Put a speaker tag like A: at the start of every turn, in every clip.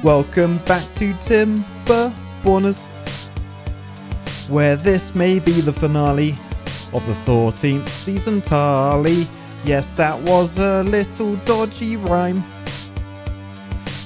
A: Welcome back to Timberborners, where this may be the finale of the 14th season tally. Yes, that was a little dodgy rhyme,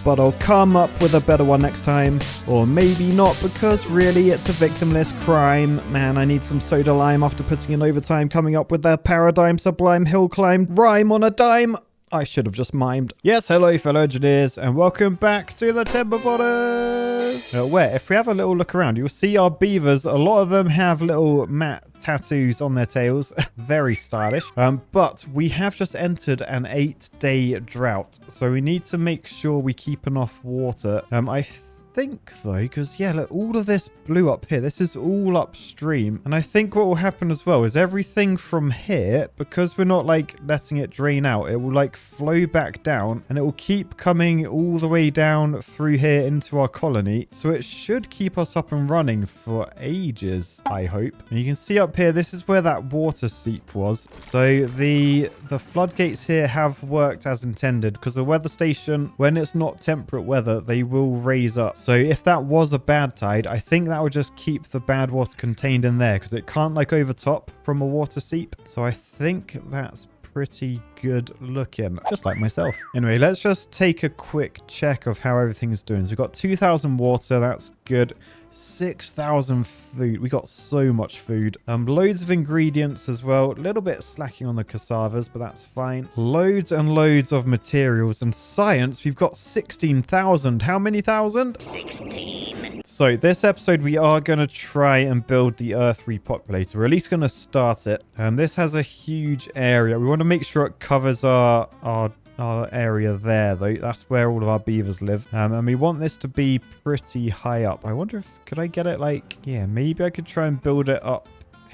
A: but I'll come up with a better one next time. Or maybe not, because really it's a victimless crime. Man, I need some soda lime after putting in overtime coming up with that paradigm sublime hill climb rhyme on a dime. I should have just mimed. Yes, hello fellow engineers, and welcome back to the Timberborners. Where, if we have a little look around, you'll see our beavers. A lot of them have little matte tattoos on their tails. Very stylish. But we have just entered an 8-day drought, so we need to make sure we keep enough water. I think though, because yeah, look, all of this blue up here, this is all upstream, and I think what will happen as well is everything from here, because we're not like letting it drain out, it will like flow back down, and it will keep coming all the way down through here into our colony, so it should keep us up and running for ages, I hope. And you can see up here, this is where that water seep was, so the floodgates here have worked as intended, because the weather station, when it's not temperate weather, they will raise up. So if that was a bad tide, I think that would just keep the bad water contained in there, because it can't like overtop from a water seep. So I think that's pretty good looking, just like myself. Anyway, let's just take a quick check of how everything's doing. So we've got 2,000 water, that's good. 6,000 food. We got so much food. Loads of ingredients as well. A little bit slacking on the cassavas, but that's fine. Loads and loads of materials. And science, we've got 16,000. How many thousand?
B: 16.
A: So this episode, we are going to try and build the Earth repopulator. We're at least going to start it. This has a huge area. We want to make sure it covers our area there, though. That's where all of our beavers live, and we want this to be pretty high up. I wonder if could I get it like, yeah, maybe I could try and build it up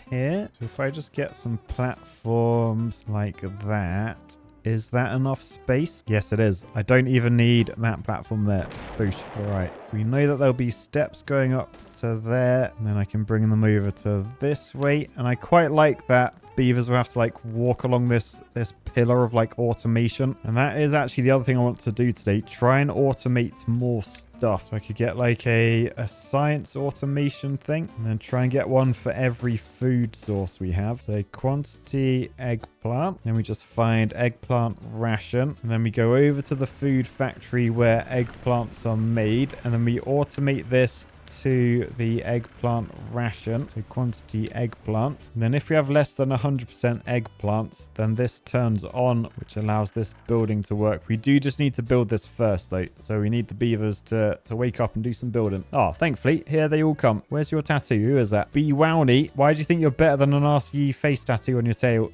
A: here. So if I just get some platforms like that, is that enough space? Yes, it is. I don't even need that platform there. Boosh. All right, we know that there'll be steps going up to there, and then I can bring them over to this way, and I quite like that. Beavers will have to like walk along this pillar of like automation, and that is actually the other thing I want to do today. Try and automate more stuff. So I could get like a science automation thing, and then try and get one for every food source we have. So quantity eggplant, then we just find eggplant ration, and then we go over to the food factory where eggplants are made, and then we automate this to the eggplant ration, so quantity eggplant. And then if we have less than 100% eggplants, then this turns on, which allows this building to work. We do just need to build this first though, so we need the beavers to wake up and do some building. Oh, thankfully here they all come. Where's your tattoo? Who is that? Bee Wowney. Why do you think you're better than an RCE face tattoo on your tail?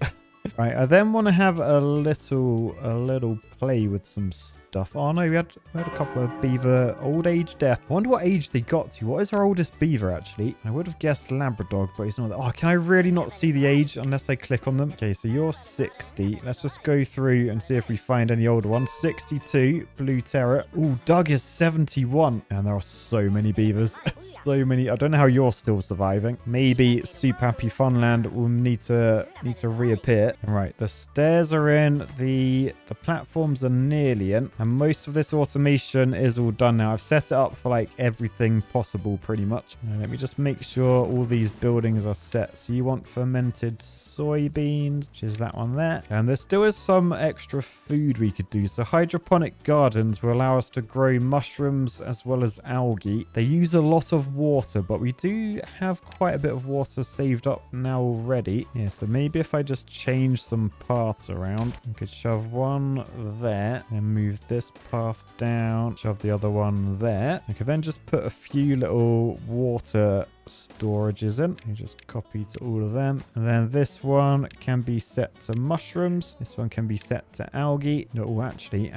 A: Right, I then want to have a little play with some stuff. Oh no, we had a couple of beaver old age death. I wonder what age they got to. What is our oldest beaver actually? I would have guessed Labrador, but he's not. Oh, can I really not see the age unless I click on them? Okay, so you're 60. Let's just go through and see if we find any older ones. 62, Blue Terror. Oh, Doug is 71. And there are so many beavers. So many. I don't know how you're still surviving. Maybe Super Happy Funland will need to reappear. All right, the stairs are in. The platforms are nearly in. And most of this automation is all done now. I've set it up for like everything possible pretty much. Now, let me just make sure all these buildings are set. So you want fermented soybeans, which is that one there. And there still is some extra food we could do. So hydroponic gardens will allow us to grow mushrooms as well as algae. They use a lot of water, but we do have quite a bit of water saved up now already. Yeah, so maybe if I just change some paths around, I could shove one there and move this path down, shove the other one there. I could then just put a few little water storages in. You just copy to all of them, and then this one can be set to mushrooms. This one can be set to algae. No, actually,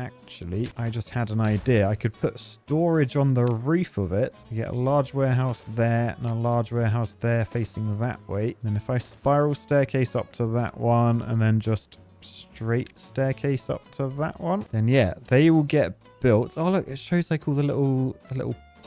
A: I just had an idea. I could put storage on the roof of it. You get a large warehouse there and a large warehouse there facing that way. Then if I spiral staircase up to that one, and then just straight staircase up to that one, then yeah, they will get built. Oh look, it shows like all the little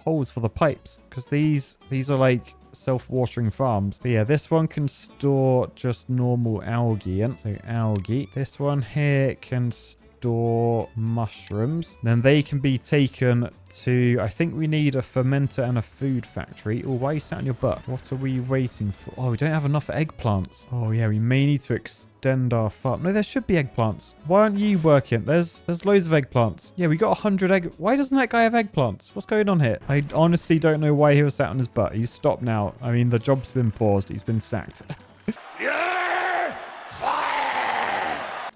A: holes for the pipes, because these are like self-watering farms. But yeah, this one can store just normal algae in. So algae. This one here can store store mushrooms. Then they can be taken to, I think we need a fermenter and a food factory. Oh, why are you sat on your butt? What are we waiting for? Oh, we don't have enough eggplants. Oh yeah, we may need to extend our farm. No, there should be eggplants. Why aren't you working? There's loads of eggplants. Yeah, we got 100 egg. Why doesn't that guy have eggplants? What's going on here? I honestly don't know why he was sat on his butt. He's stopped now. I mean, the job's been paused. He's been sacked.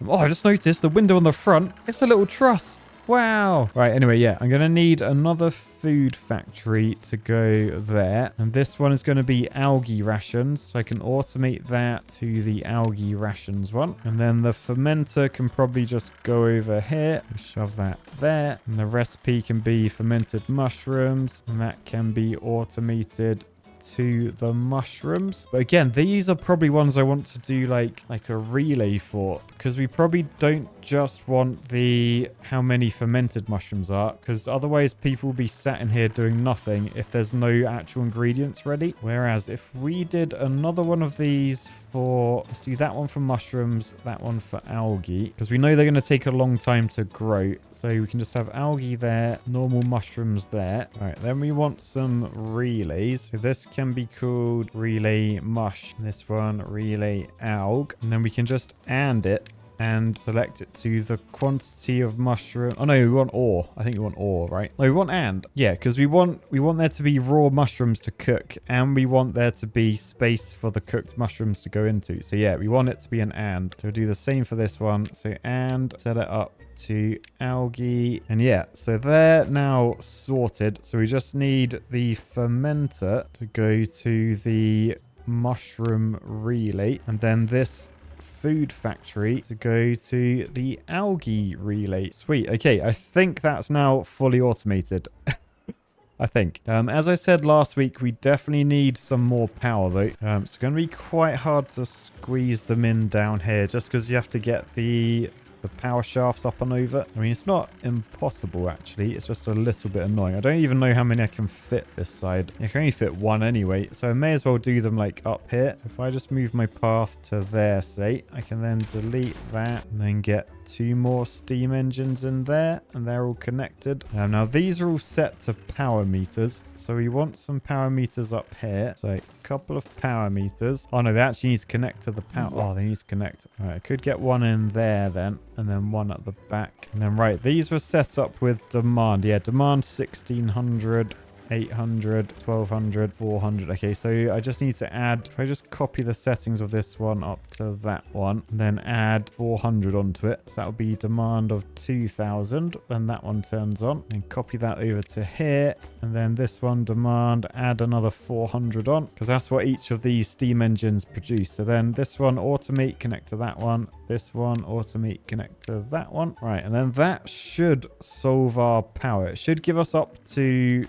A: Oh, I just noticed the window on the front. It's a little truss. Wow. Right, anyway, yeah, I'm going to need another food factory to go there. And this one is going to be algae rations. So I can automate that to the algae rations one. And then the fermenter can probably just go over here. Shove that there. And the recipe can be fermented mushrooms. And that can be automated to the mushrooms. But again, these are probably ones I want to do like a relay for, because we probably don't just want the how many fermented mushrooms are, because otherwise people will be sat in here doing nothing if there's no actual ingredients ready. Whereas if we did another one of these for, let's do that one for mushrooms, that one for algae, because we know they're going to take a long time to grow. So we can just have algae there, normal mushrooms there. All right, then we want some relays. So this can be called relay mush. This one relay alg, and then we can just and it and select it to the quantity of mushroom. Oh no, we want ore. I think we want ore, right? No, we want and. Yeah, because we want there to be raw mushrooms to cook, and we want there to be space for the cooked mushrooms to go into. So yeah, we want it to be an and. So we'll do the same for this one. So and set it up to algae. And yeah, so they're now sorted. So we just need the fermenter to go to the mushroom relay, and then this food factory to go to the algae relay. Sweet. Okay, I think that's now fully automated. I think. As I said last week, we definitely need some more power though. It's going to be quite hard to squeeze them in down here, just because you have to get the power shafts up and over. I mean, it's not impossible actually. It's just a little bit annoying. I don't even know how many I can fit this side. I can only fit one anyway, so I may as well do them like up here. So if I just move my path to there, say, I can then delete that and then get 2 more steam engines in there, and they're all connected. Now these are all set to power meters, so we want some power meters up here. So a couple of power meters. Oh no, they actually need to connect to the power. Oh, they need to connect. All right, I could get one in there then, and then one at the back. And then right, these were set up with demand. Yeah, demand 1600. 800, 1200, 400. Okay, so I just need to add, if I just copy the settings of this one up to that one, then add 400 onto it. So that would be demand of 2000 when that one turns on. And copy that over to here. And then this one, demand, add another 400 on, because that's what each of these steam engines produce. So then this one, automate, connect to that one. This one, automate, connect to that one. Right, and then that should solve our power. It should give us up to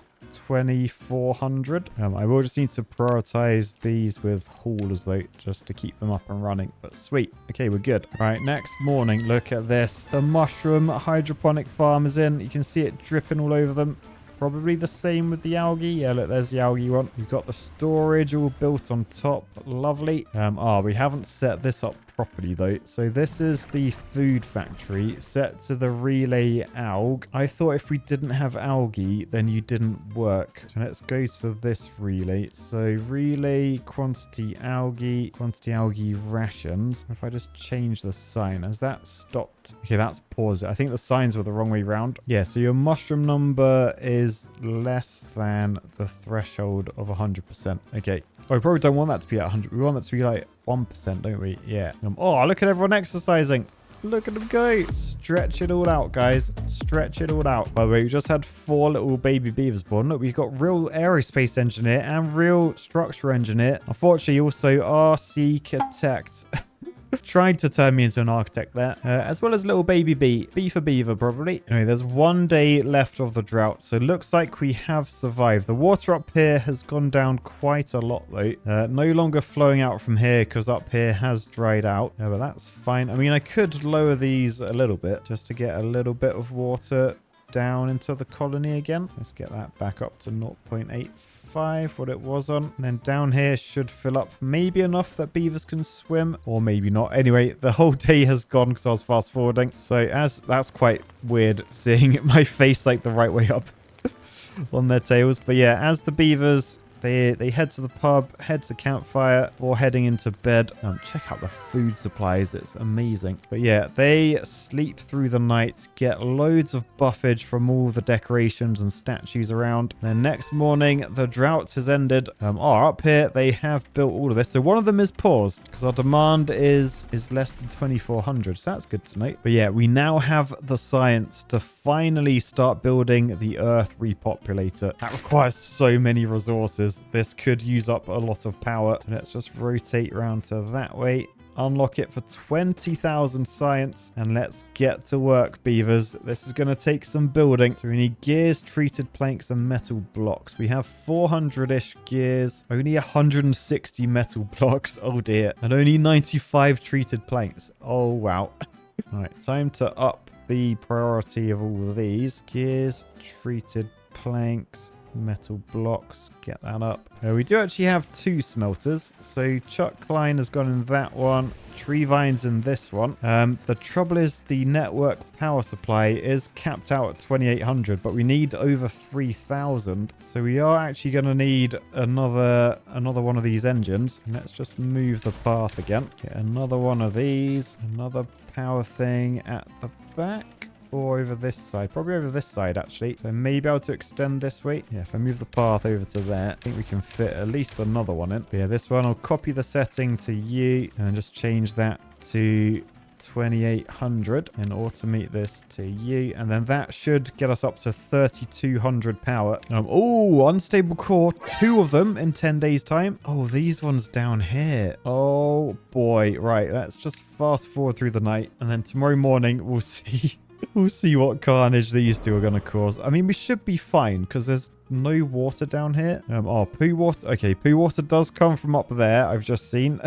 A: 2400. I will just need to prioritize these with haulers though, just to keep them up and running. But sweet. Okay, we're good. Right, next morning, look at this. The mushroom hydroponic farm is in. You can see it dripping all over them. Probably the same with the algae. Yeah, look, there's the algae one. We've got the storage all built on top. Lovely. We haven't set this up properly though. So this is the food factory set to the relay alg. I thought if we didn't have algae, then you didn't work. So let's go to this relay. So relay quantity algae rations. If I just change the sign, has that stopped? Okay, that's paused. I think the signs were the wrong way round. Yeah, so your mushroom number is less than the threshold of 100%. Okay. Oh, we probably don't want that to be at 100. We want that to be like 1%, don't we? Yeah. Oh, look at everyone exercising. Look at them go. Stretch it all out, guys. Stretch it all out. By the way, we just had 4 little baby beavers born. Look, we've got real aerospace engineer and real structure engineer. Unfortunately, also architect. Tried to turn me into an architect there, as well as little baby bee. Bee for beaver, probably. Anyway, there's 1 day left of the drought, so looks like we have survived. The water up here has gone down quite a lot, though. No longer flowing out from here, because up here has dried out. But that's fine. I mean, I could lower these a little bit, just to get a little bit of water down into the colony again. Let's get that back up to 0.85, what it was on. And then down here should fill up maybe enough that beavers can swim, or maybe not. Anyway, the whole day has gone because I was fast forwarding. So that's quite weird seeing my face like the right way up on their tails. But yeah, as the beavers, they head to the pub, head to campfire, or heading into bed. Check out the food supplies. It's amazing. But yeah, they sleep through the night, get loads of buffage from all the decorations and statues around. Then next morning, the drought has ended. Up here, they have built all of this. So one of them is paused because our demand is less than 2,400. So that's good to know. But yeah, we now have the science to finally start building the Earth repopulator. That requires so many resources. This could use up a lot of power. So let's just rotate around to that way. Unlock it for 20,000 science. And let's get to work, beavers. This is going to take some building. So we need gears, treated planks, and metal blocks. We have 400-ish gears. Only 160 metal blocks. Oh, dear. And only 95 treated planks. Oh, wow. All right, time to up the priority of all of these. Gears, treated planks, metal blocks, get that up. We do actually have 2 smelters, so Chuck Klein has gone in that one, Tree Vines in this one. The trouble is the network power supply is capped out at 2,800, but we need over 3,000, so we are actually going to need another one of these engines. And let's just move the path again, get another one of these, another power thing at the back. Or over this side. Probably over this side, actually. So maybe able to extend this way. Yeah, if I move the path over to there, I think we can fit at least another one in. But yeah, this one, I'll copy the setting to U and just change that to 2,800 and automate this to U. And then that should get us up to 3,200 power. Oh, unstable core. 2 of them in 10 days time. Oh, these ones down here. Oh, boy. Right, let's just fast forward through the night. And then tomorrow morning, we'll see. We'll see what carnage these 2 are going to cause. I mean, we should be fine because there's no water down here. Poo water. Okay, poo water does come from up there. I've just seen.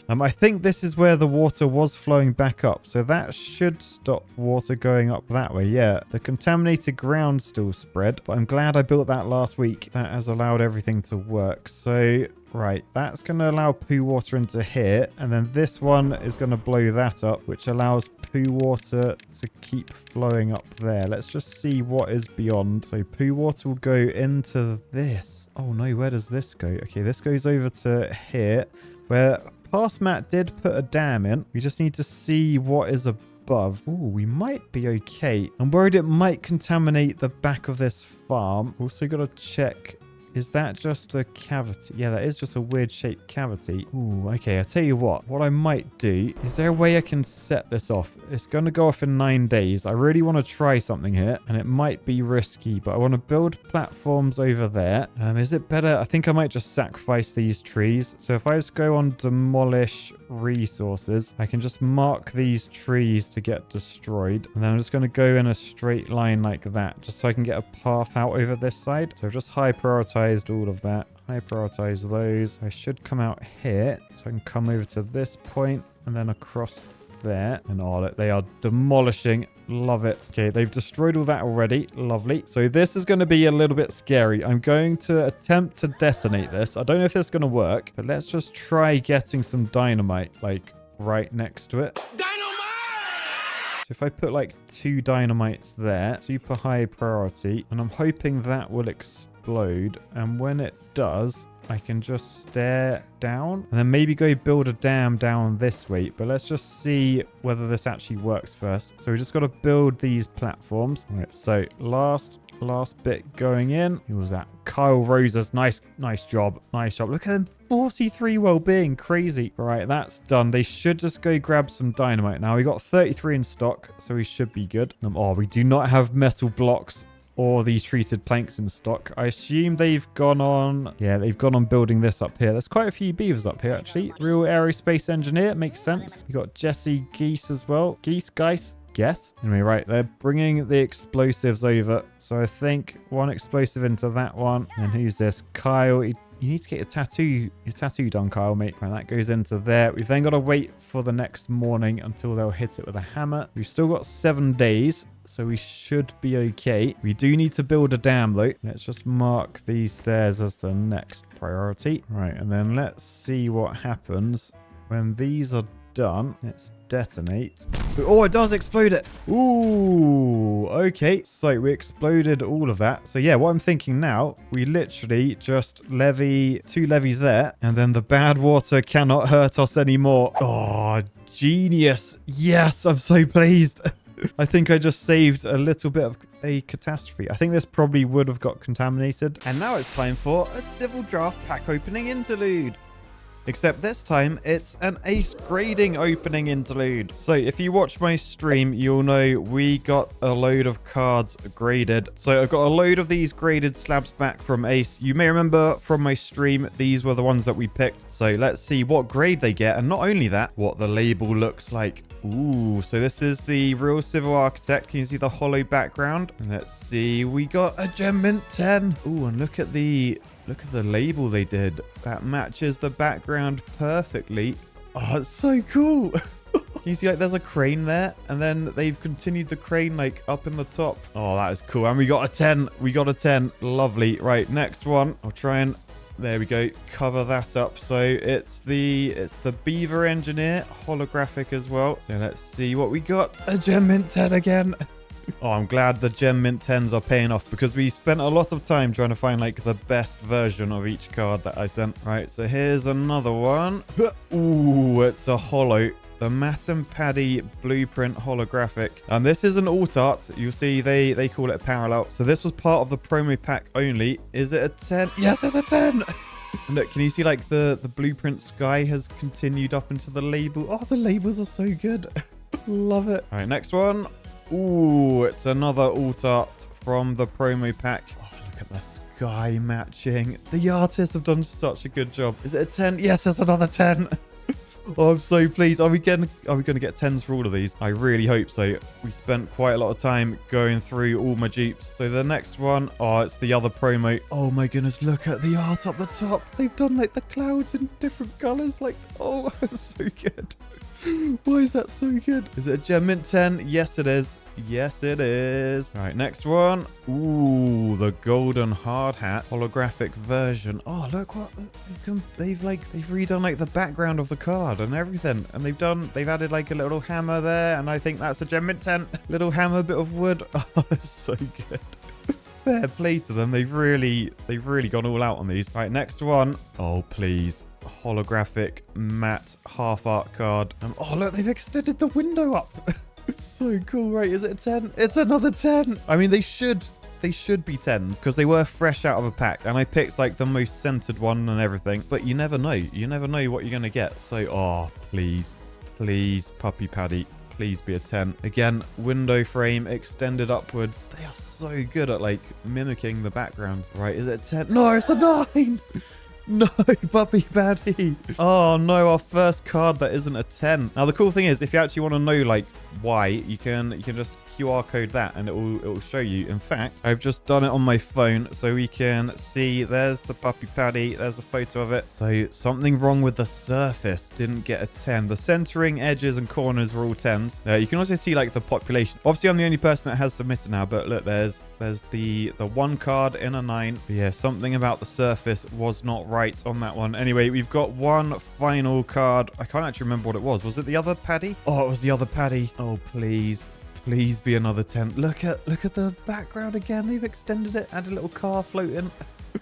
A: I think this is where the water was flowing back up. So that should stop water going up that way. Yeah, the contaminated ground still spread. But I'm glad I built that last week. That has allowed everything to work. So, right, that's going to allow poo water into here. And then this one is going to blow that up, which allows poo water to keep flowing up there. Let's just see what is beyond. So poo water will go into this. Oh, no, where does this go? Okay, this goes over to here, where past Matt did put a dam in. We just need to see what is above. Oh, we might be okay. I'm worried it might contaminate the back of this farm. Also got to check. Is that just a cavity? Yeah, that is just a weird shaped cavity. Ooh, okay. I'll tell you what. What I might do, is there a way I can set this off? It's going to go off in 9 days. I really want to try something here, and it might be risky, but I want to build platforms over there. Is it better? I think I might just sacrifice these trees. So if I just go on demolish resources, I can just mark these trees to get destroyed. And then I'm just going to go in a straight line like that, just so I can get a path out over this side. So I've just high prioritized all of that. I prioritize those. I should come out here, so I can come over to this point and then across there. And oh, they are demolishing. Love it. Okay, they've destroyed all that already. Lovely. So this is going to be a little bit scary. I'm going to attempt to detonate this. I don't know if this is going to work, but let's just try getting some dynamite like right next to it. So if I put like 2 dynamites there, super high priority, and I'm hoping that will explode. And when it does, I can just stare down and then maybe go build a dam down this way. But let's just see whether this actually works first. So we just got to build these platforms. All right, so last bit going in. Who was that? Kyle Roses. Nice job. Nice job. Look at them. 43 well-being. Crazy. All right, that's done. They should just go grab some dynamite now. We got 33 in stock, so we should be good. Oh, we do not have metal blocks or these treated planks in stock. I assume they've gone on... Yeah, they've gone on building this up here. There's quite a few beavers up here, actually. Real aerospace engineer. Makes sense. You got Jesse Geese as well. Geese. Guess. Anyway, right, they're bringing the explosives over. So I think one explosive into that one. And who's this? Kyle. you need to get your tattoo done, Kyle, mate. Right, that goes into there. We've then got to wait for the next morning until they'll hit it with a hammer. We've still got 7 days, so we should be okay. We do need to build a dam, though. Let's just mark these stairs as the next priority. Right, and then let's see what happens when these are done. Let's detonate. Oh, it does explode it. Ooh, okay. So we exploded all of that. So yeah, what I'm thinking now, we literally just levy 2 levies there, and then the bad water cannot hurt us anymore. Oh, genius. Yes, I'm so pleased. I think I just saved a little bit of a catastrophe. I think this probably would have got contaminated. And now it's time for a civil draft pack opening interlude. Except this time, it's an ace grading opening interlude. So if you watch my stream, you'll know we got a load of cards graded. So I've got a load of these graded slabs back from Ace. You may remember from my stream, these were the ones that we picked. So let's see what grade they get. And not only that, what the label looks like. Ooh, so this is the real civil architect. Can you see the hollow background? And let's see, we got a gem mint 10. Ooh, and look at the label they did. That matches the background perfectly. Oh, it's so cool. Can you see, like, there's a crane there, and then they've continued the crane, like, up in the top. Oh, that is cool. And we got a 10. We got a 10. Lovely. Right, next one. I'll try and... There we go. Cover that up. So it's the Beaver Engineer, holographic as well. So let's see what we got. A gem mint 10 again. Oh, I'm glad the gem mint 10s are paying off, because we spent a lot of time trying to find, like, the best version of each card that I sent. Right, so here's another one. Ooh, it's a holo. The Matt and Paddy Blueprint holographic. And this is an alt art. You'll see they call it parallel. So this was part of the promo pack only. Is it a 10? Yes, it's a 10. Look, can you see, like, the blueprint sky has continued up into the label? Oh, the labels are so good. Love it. All right, next one. Ooh, it's another alt art from the promo pack. Oh, look at the sky matching. The artists have done such a good job. Is it a 10? Yes, it's another 10. Oh, I'm so pleased. Are we going to get 10s for all of these? I really hope so. We spent quite a lot of time going through all my dupes. So the next one, oh, it's the other promo. Oh my goodness, look at the art up the top. They've done, like, the clouds in different colors. Like, oh, so good. Why is that so good? Is it a gem mint 10? Yes, it is. Yes, it is. All right, next one. Ooh, the golden hard hat holographic version. Oh, look what they've redone, like, the background of the card and everything. And they've added, like, a little hammer there, and I think that's a gem mint 10. Little hammer, bit of wood. Oh, it's so good. Fair play to them. They've really gone all out on these. All right, next one. Oh, please. Holographic matte half art card. Oh, look, they've extended the window up. It's so cool. Right, is it a 10? It's another 10. I mean, they should be 10s, because they were fresh out of a pack, and I picked, like, the most centered one and everything. But you never know. You never know what you're gonna get. So, oh, please, Puppy Paddy, please be a 10. Again, window frame extended upwards. They are so good at, like, mimicking the backgrounds. Right, is it a 10? No, it's a 9. No, Puppy Paddy. Oh no, our first card that isn't a 10. Now the cool thing is, if you actually want to know, like, why, you can just QR code that and it will show you. In fact, I've just done it on my phone, so we can see there's the Puppy Paddy. There's a photo of it. So something wrong with the surface. Didn't get a 10. The centering, edges, and corners were all 10s. You can also see, like, the population. Obviously, I'm the only person that has submitted now, but look, there's the one card in a 9. But yeah, something about the surface was not right on that one. Anyway, we've got one final card. I can't actually remember what it was. Was it the other Paddy? Oh, it was the other Paddy. Oh, please. Please be another 10. Look at the background again. They've extended it. Add a little car floating.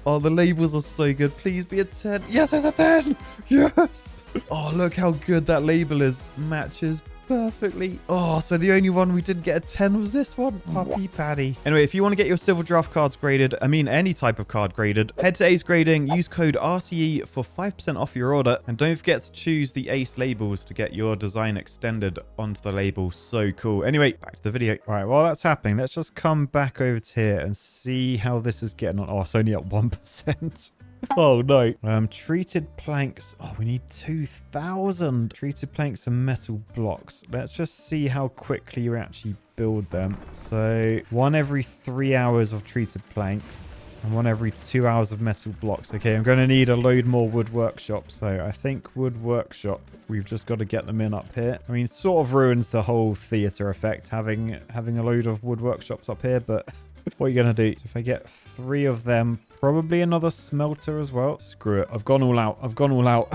A: Oh, the labels are so good. Please be a 10. Yes, it's a 10. Yes. Oh, look how good that label is. Matches perfectly. Oh, so the only one we didn't get a 10 was this one. Puppy Paddy. Anyway, if you want to get your civil draft cards graded, I mean any type of card graded, head to Ace Grading, use code RCE for 5% off your order, and don't forget to choose the Ace labels to get your design extended onto the label. So cool. Anyway, back to the video. All right, while that's happening, let's just come back over to here and see how this is getting on. Oh, it's only at 1%. Oh no. Treated planks. Oh, we need 2,000 treated planks and metal blocks. Let's just see how quickly you actually build them. So 1 every 3 hours of treated planks. and 1 every 2 hours of metal blocks. Okay, I'm going to need a load more wood workshops. So I think wood workshop, we've just got to get them in up here. I mean, sort of ruins the whole theater effect having a load of wood workshops up here, but what are you going to do? So if I get 3 of them, probably another smelter as well. Screw it. I've gone all out. I've gone all out.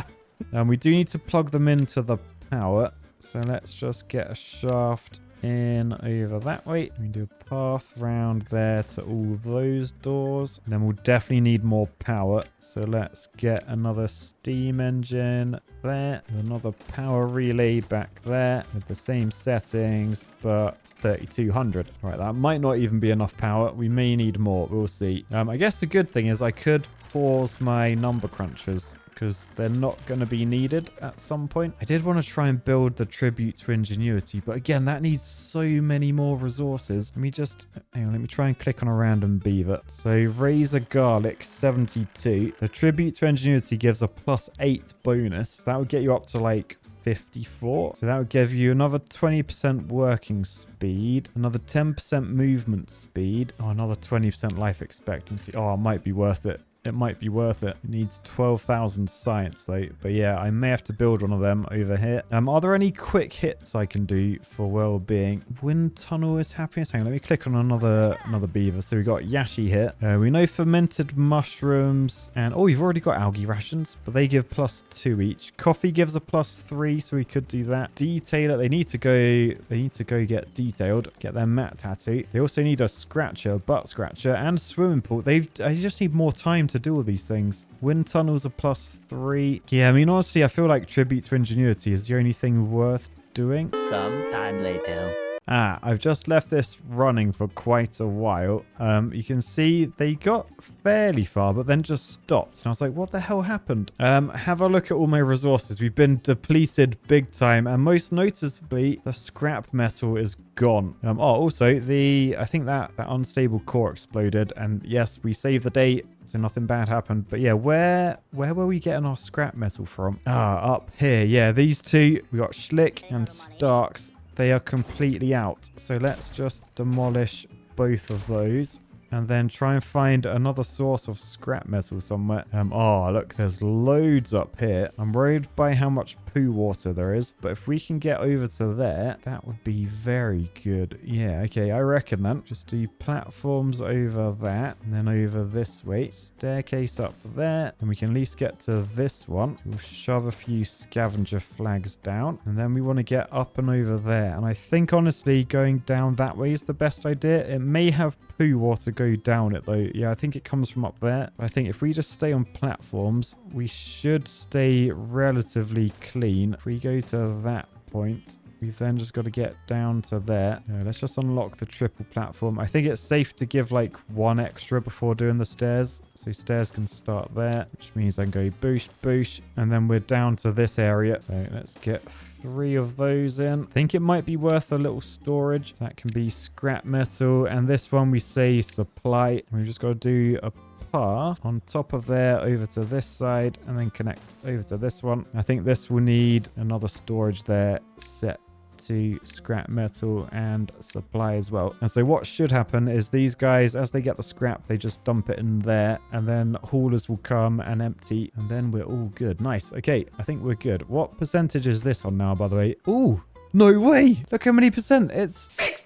A: And we do need to plug them into the power. So let's just get a shaft in over that way. We do a path round there to all those doors. And then we'll definitely need more power. So let's get another steam engine there. Another power relay back there with the same settings, but 3200. Right, that might not even be enough power. We may need more. We'll see. I guess the good thing is I could pause my number crunchers, because they're not going to be needed at some point. I did want to try and build the tribute to ingenuity, but again, that needs so many more resources. Let me just, hang on, let me try and click on a random beaver. So razor garlic 72. The tribute to ingenuity gives a +8 bonus. So that would get you up to like 54. So that would give you another 20% working speed, another 10% movement speed, oh, another 20% life expectancy. Oh, it might be worth it. It might be worth it. It needs 12,000 science though. But yeah, I may have to build one of them over here. Are there any quick hits I can do for well-being? Wind tunnel is happiness. Hang on, let me click on another beaver. So we got Yashi here. We know fermented mushrooms and oh, you've already got algae rations, but they give +2 each. Coffee gives a +3, so we could do that. Detailer, they need to go get detailed, get their mat tattoo. They also need a scratcher, butt scratcher, and swimming pool. I just need more time to do all these things. Wind tunnels are +3. Yeah, I mean, honestly, I feel like tribute to ingenuity is the only thing worth doing.
B: Sometime later.
A: I've just left this running for quite a while. You can see they got fairly far, but then just stopped. And I was like, what the hell happened? Have a look at all my resources. We've been depleted big time. And most noticeably, the scrap metal is gone. Also, I think that unstable core exploded. And yes, we saved the day, so nothing bad happened. But yeah, where were we getting our scrap metal from? Up here. Yeah, these two. We got Schlick and Starks. They are completely out. So let's just demolish both of those and then try and find another source of scrap metal somewhere. Oh, look, there's loads up here. I'm worried by how much poo water there is, but if we can get over to there, that would be very good. Yeah, okay, I reckon then. Just do platforms over that and then over this way. Staircase up there, and we can at least get to this one. We'll shove a few scavenger flags down, and then we want to get up and over there. And I think, honestly, going down that way is the best idea. It may have poo water go down it though. Yeah, I think it comes from up there. I think if we just stay on platforms, we should stay relatively clean. If we go to that point, we've then just got to get down to there. Let's just unlock the triple platform. I think it's safe to give like 1 extra before doing the stairs. So stairs can start there, which means I can go boosh, boosh, and then we're down to this area. So let's get 3 of those in. I think it might be worth a little storage. That can be scrap metal. And this one we say supply. We've just got to do a on top of there over to this side and then connect over to this one. I think this will need another storage there set to scrap metal and supply as well. And so what should happen is these guys, as they get the scrap, they just dump it in there and then haulers will come and empty and then we're all good. Nice. Okay, I think we're good. What percentage is this on now, by the way? Ooh, no way. Look how many percent. It's 16.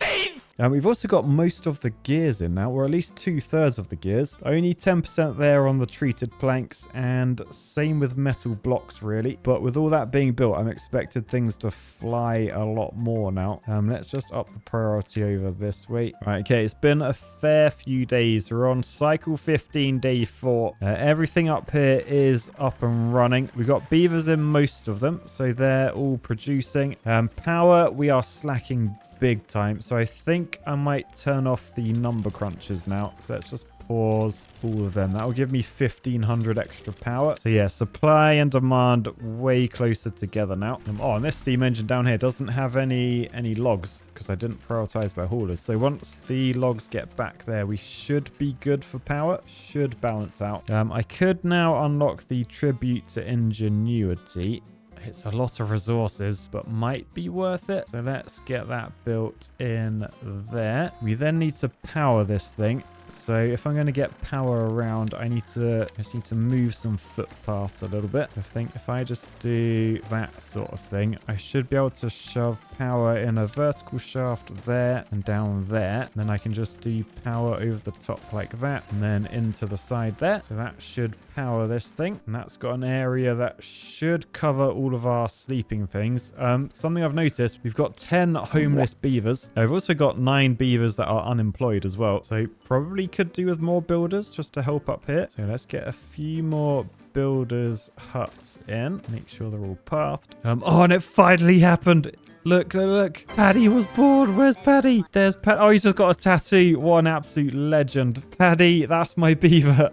A: We've also got most of the gears in now, or at least 2/3 of the gears. Only 10% there on the treated planks, and same with metal blocks, really. But with all that being built, I'm expected things to fly a lot more now. Let's just up the priority over this way. Right, okay, it's been a fair few days. We're on cycle 15, day 4. Everything up here is up and running. We've got beavers in most of them, so they're all producing. Power, we are slacking big time, so I think I might turn off the number crunchers now. So let's just pause all of them. That will give me 1500 extra power. So yeah, supply and demand way closer together now. And this steam engine down here doesn't have any logs because I didn't prioritize by haulers. So once the logs get back there, we should be good for power. Should balance out. I could now unlock the tribute to ingenuity. It's a lot of resources, but might be worth it. So let's get that built in there. We then need to power this thing. So if I'm going to get power around, I just need to move some footpaths a little bit. I think if I just do that sort of thing, I should be able to shove power in a vertical shaft there and down there. And then I can just do power over the top like that and then into the side there. So that should power this thing. And that's got an area that should cover all of our sleeping things. Something I've noticed, we've got 10 homeless beavers. I've also got 9 beavers that are unemployed as well. So probably could do with more builders just to help up here. So let's get a few more builders huts in. Make sure they're all pathed. Oh, and it finally happened. Look, look. Paddy was born. Where's Paddy? There's Paddy. Oh, he's just got a tattoo. What an absolute legend. Paddy, that's my beaver.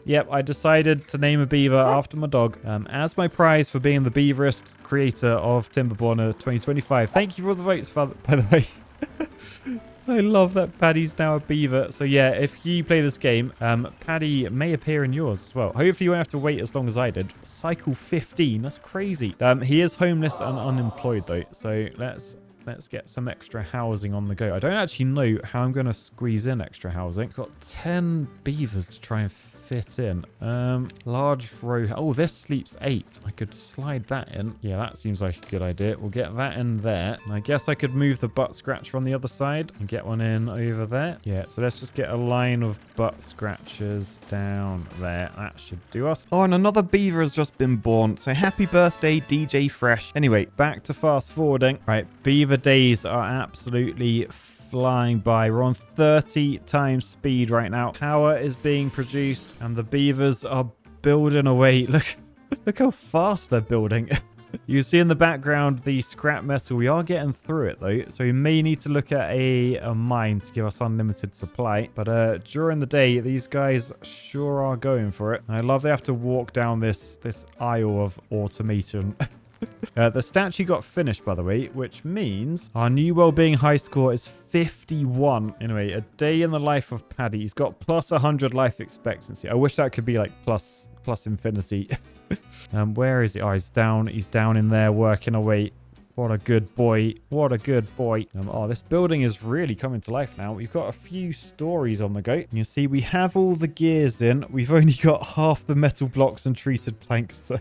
A: Yep, I decided to name a beaver after my dog as my prize for being the beaverist creator of Timberborner 2025. Thank you for the votes, by the way. I love that Paddy's now a beaver. So yeah, if you play this game, Paddy may appear in yours as well. Hopefully you won't have to wait as long as I did. Cycle 15, that's crazy. He is homeless and unemployed though. So let's get some extra housing on the go. I don't actually know how I'm going to squeeze in extra housing. Got 10 beavers to try and fit in. Large row. Oh, this sleeps 8. I could slide that in. Yeah, that seems like a good idea. We'll get that in there. And I guess I could move the butt scratcher on the other side and get one in over there. Yeah, so let's just get a line of butt scratchers down there. That should do us. Oh, and another beaver has just been born. So happy birthday, DJ Fresh. Anyway, back to fast forwarding. Right, beaver days are absolutely flying by. We're on 30 times speed right now. Power is being produced and the beavers are building away. Look how fast they're building. You see in the background the scrap metal. We are getting through it though, so we may need to look at a mine to give us unlimited supply. But during the day, these guys sure are going for it. I love they have to walk down this aisle of automation. The statue got finished, by the way, which means our new well-being high score is 51. Anyway, a day in the life of Paddy. He's got plus 100 life expectancy. I wish that could be like plus infinity. Where is he? Oh, he's down in there working away. What a good boy. What a good boy. Oh, this building is really coming to life now. We've got a few stories on the go. You see, we have all the gears in. We've only got half the metal blocks and treated planks, though.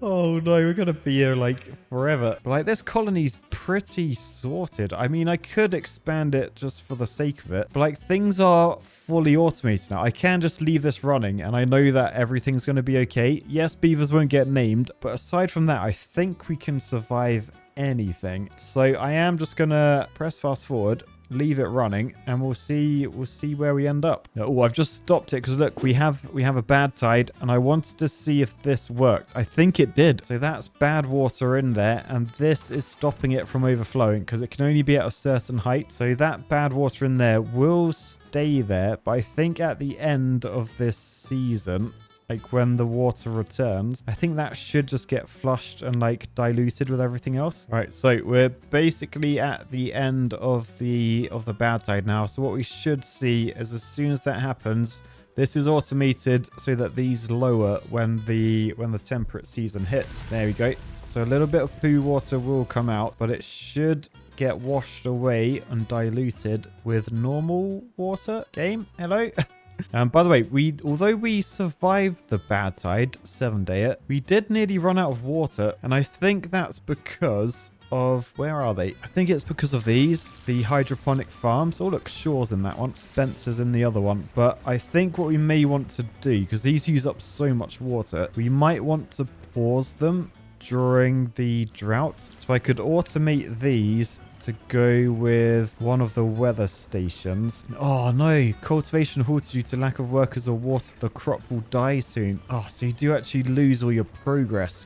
A: Oh no, we're gonna be here like forever. But like this colony's pretty sorted. I mean, I could expand it just for the sake of it, but like things are fully automated now. I can just leave this running and I know that everything's gonna be okay. Yes, beavers won't get named, but aside from that, I think we can survive anything. So I am just gonna press fast forward, leave it running, and we'll see where we end up. Oh, I've just stopped it because look, we have a bad tide and I wanted to see if this worked. I think it did. So that's bad water in there and this is stopping it from overflowing because it can only be at a certain height. So that bad water in there will stay there, but I think at the end of this season, like when the water returns, I think that should just get flushed and like diluted with everything else. All right, so we're basically at the end of the bad tide now. So what we should see is as soon as that happens, this is automated so that these lower when the temperate season hits. There we go. So a little bit of poo water will come out, but it should get washed away and diluted with normal water. Game, hello. By the way, although we survived the bad tide, 7-day it, we did nearly run out of water, and I think that's because of, where are they? I think it's because of the hydroponic farms. Oh look, Shaw's in that one, Spencer's in the other one. But I think what we may want to do, because these use up so much water, we might want to pause them during the drought. So I could automate these to go with one of the weather stations. Oh no, cultivation halted due to lack of workers or water. The crop will die soon. Oh, so you do actually lose all your growth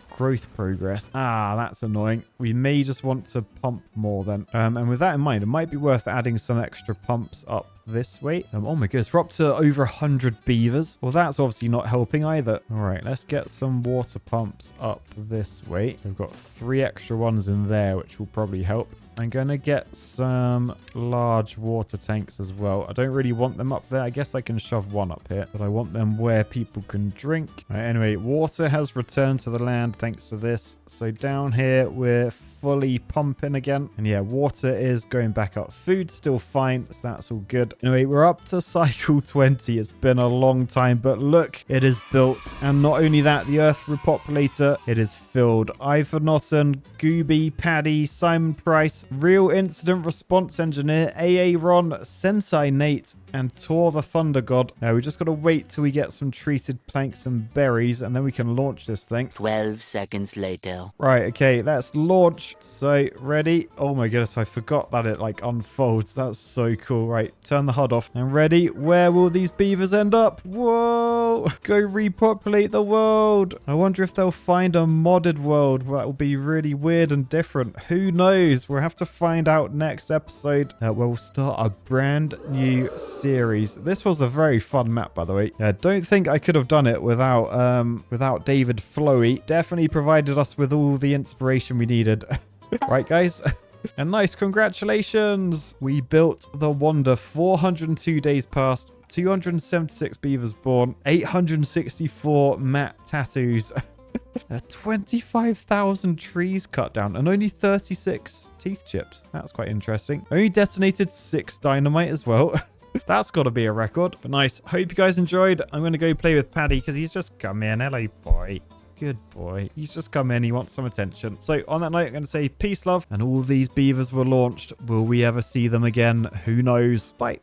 A: progress. Ah, that's annoying. We may just want to pump more then. And with that in mind, it might be worth adding some extra pumps up this way. Oh my goodness, we're up to over 100 beavers. Well, that's obviously not helping either. All right, let's get some water pumps up this way. We've got 3 extra ones in there, which will probably help. I'm going to get some large water tanks as well. I don't really want them up there. I guess I can shove one up here, but I want them where people can drink. Right, anyway, water has returned to the land thanks to this. So down here, we're fully pumping again. And yeah, water is going back up. Food still fine, so that's all good. Anyway, we're up to cycle 20. It's been a long time, but look, it is built. And not only that, the Earth repopulator, it is filled. Ivor Norton, Gooby, Paddy, Simon Price, Real Incident Response Engineer, AA Ron, Sensei Nate, and Tor the Thunder God. Now we just got to wait till we get some treated planks and berries, and then we can launch this thing.
B: 12 seconds later.
A: Right, okay, let's launch. So, ready? Oh my goodness, I forgot that it like unfolds. That's so cool. Right, turn the HUD off. And ready? Where will these beavers end up? Whoa! Go repopulate the world. I wonder if they'll find a modded world. That will be really weird and different. Who knows? We'll have to find out next episode. Where we'll start a brand new series. This was a very fun map, by the way. I don't think I could have done it without David Flowey. Definitely provided us with all the inspiration we needed. Right, guys? And nice, congratulations! We built the Wonder. 402 days passed, 276 beavers born, 864 matte tattoos, 25,000 trees cut down, and only 36 teeth chipped. That's quite interesting. Only detonated 6 dynamite as well. That's got to be a record. But nice. Hope you guys enjoyed. I'm going to go play with Paddy because he's just come in. Hello, boy. Good boy. He's just come in. He wants some attention. So on that note, I'm going to say peace, love. And all these beavers were launched. Will we ever see them again? Who knows? Bye.